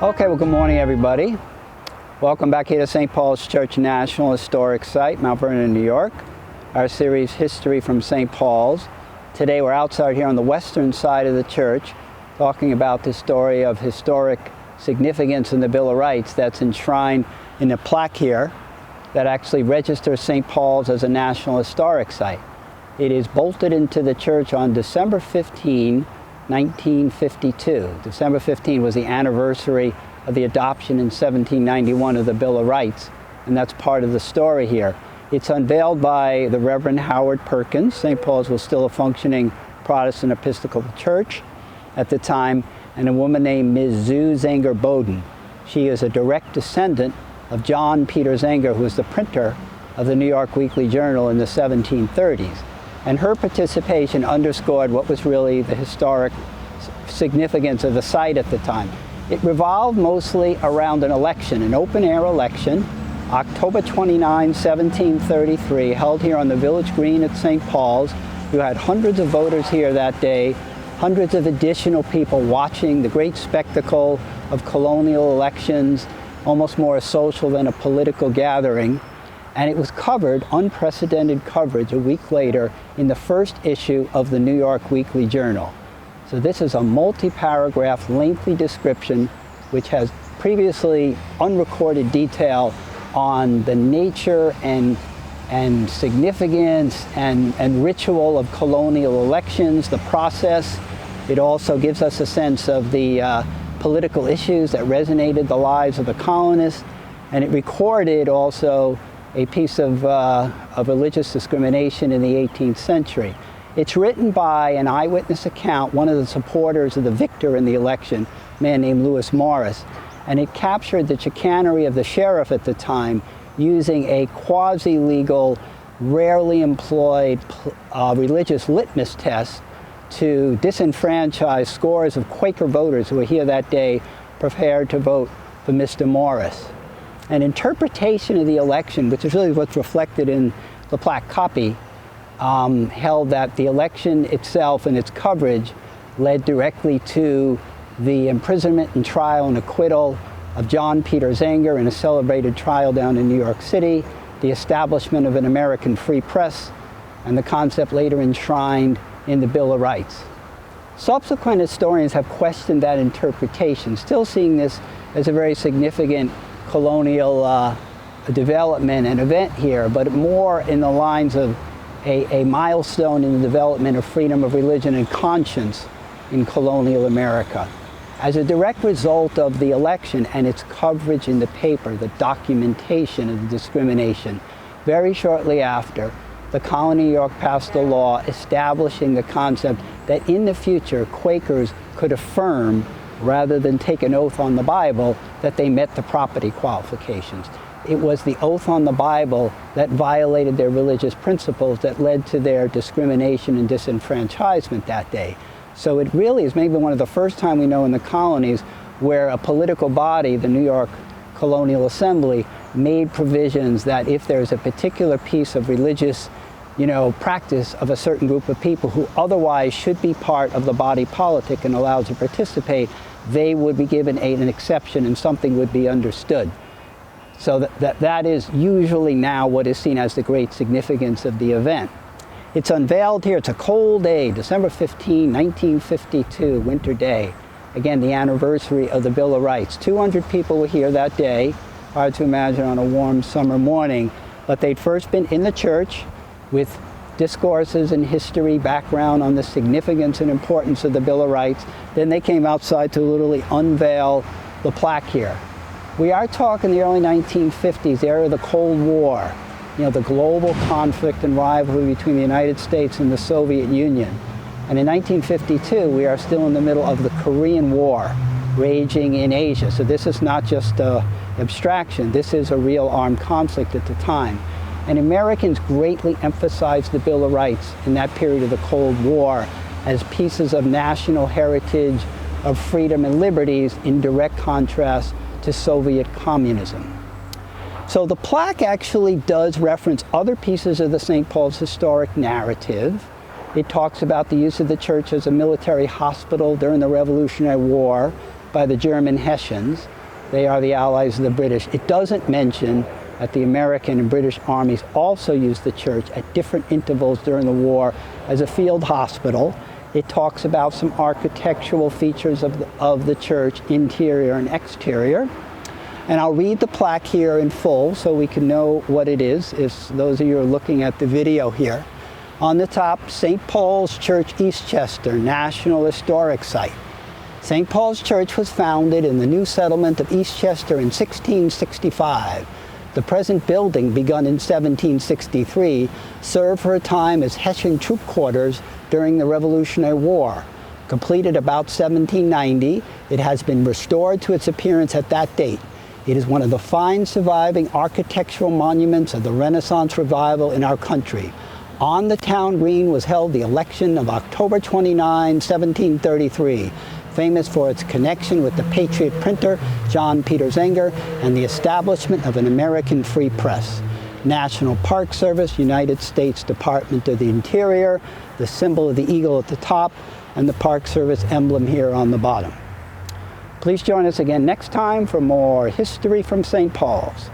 Okay, well, good morning, everybody. Welcome back here to St. Paul's Church National Historic Site, Mount Vernon, New York. Our series, History from St. Paul's. Today we're outside here on the western side of the church, talking about the story of historic significance in the Bill of Rights that's enshrined in a plaque here that actually registers St. Paul's as a National Historic Site. It is bolted into the church on December 15, 1952. December 15 was the anniversary of the adoption in 1791 of the Bill of Rights, and that's part of the story here. It's unveiled by the Reverend Howard Perkins. St. Paul's was still a functioning Protestant Episcopal church at the time, and a woman named Ms. Zhu Zenger Bowden. She is a direct descendant of John Peter Zenger, who was the printer of the New York Weekly Journal in the 1730s. And her participation underscored what was really the historic significance of the site at the time. It revolved mostly around an election, an open-air election, October 29, 1733, held here on the village green at St. Paul's. You had hundreds of voters here that day, hundreds of additional people watching the great spectacle of colonial elections, almost more a social than a political gathering. And it was covered, unprecedented coverage, a week later in the first issue of the New York Weekly Journal. So this is a multi-paragraph, lengthy description which has previously unrecorded detail on the nature and significance and ritual of colonial elections, the process. It also gives us a sense of the political issues that resonated the lives of the colonists, and it recorded also a piece of religious discrimination in the 18th century. It's written by an eyewitness account, one of the supporters of the victor in the election, a man named Lewis Morris, and it captured the chicanery of the sheriff at the time using a quasi-legal, rarely employed religious litmus test to disenfranchise scores of Quaker voters who were here that day prepared to vote for Mr. Morris. An interpretation of the election, which is really what's reflected in the plaque copy, held that the election itself and its coverage led directly to the imprisonment and trial and acquittal of John Peter Zenger in a celebrated trial down in New York City, the establishment of an American free press, and the concept later enshrined in the Bill of Rights. Subsequent historians have questioned that interpretation, still seeing this as a very significant colonial development and event here, but more in the lines of a milestone in the development of freedom of religion and conscience in colonial America. As a direct result of the election and its coverage in the paper, the documentation of the discrimination, very shortly after, the colony of New York passed a law establishing the concept that in the future Quakers could affirm, rather than take an oath on the Bible, that they met the property qualifications. It was the oath on the Bible that violated their religious principles that led to their discrimination and disenfranchisement that day. So it really is maybe one of the first time we know in the colonies where a political body, the New York Colonial Assembly, made provisions that if there's a particular piece of religious practice of a certain group of people who otherwise should be part of the body politic and allowed to participate, they would be given an exception and something would be understood. So that is usually now what is seen as the great significance of the event. It's unveiled here. It's a cold day, December 15, 1952, winter day. Again, the anniversary of the Bill of Rights. 200 people were here that day, hard to imagine on a warm summer morning, but they'd first been in the church with discourses and history background on the significance and importance of the Bill of Rights. Then they came outside to literally unveil the plaque here. We are talking the early 1950s, the era of the Cold War, the global conflict and rivalry between the United States and the Soviet Union. And in 1952, we are still in the middle of the Korean War raging in Asia. So this is not just an abstraction, this is a real armed conflict at the time. And Americans greatly emphasized the Bill of Rights in that period of the Cold War as pieces of national heritage, of freedom and liberties, in direct contrast to Soviet communism. So the plaque actually does reference other pieces of the St. Paul's historic narrative. It talks about the use of the church as a military hospital during the Revolutionary War, by the German Hessians. They are the allies of the British. It doesn't mention that the American and British armies also used the church at different intervals during the war as a field hospital. It talks about some architectural features of the church, interior and exterior. And I'll read the plaque here in full so we can know what it is, if those of you are looking at the video here. On the top, St. Paul's Church, Eastchester, National Historic Site. St. Paul's Church was founded in the new settlement of Eastchester in 1665. The present building, begun in 1763, served for a time as Hessian troop quarters during the Revolutionary War. Completed about 1790, it has been restored to its appearance at that date. It is one of the fine surviving architectural monuments of the Renaissance revival in our country. On the town green was held the election of October 29, 1733, famous for its connection with the Patriot printer John Peter Zenger and the establishment of an American free press. National Park Service, United States Department of the Interior, the symbol of the eagle at the top, and the Park Service emblem here on the bottom. Please join us again next time for more history from St. Paul's.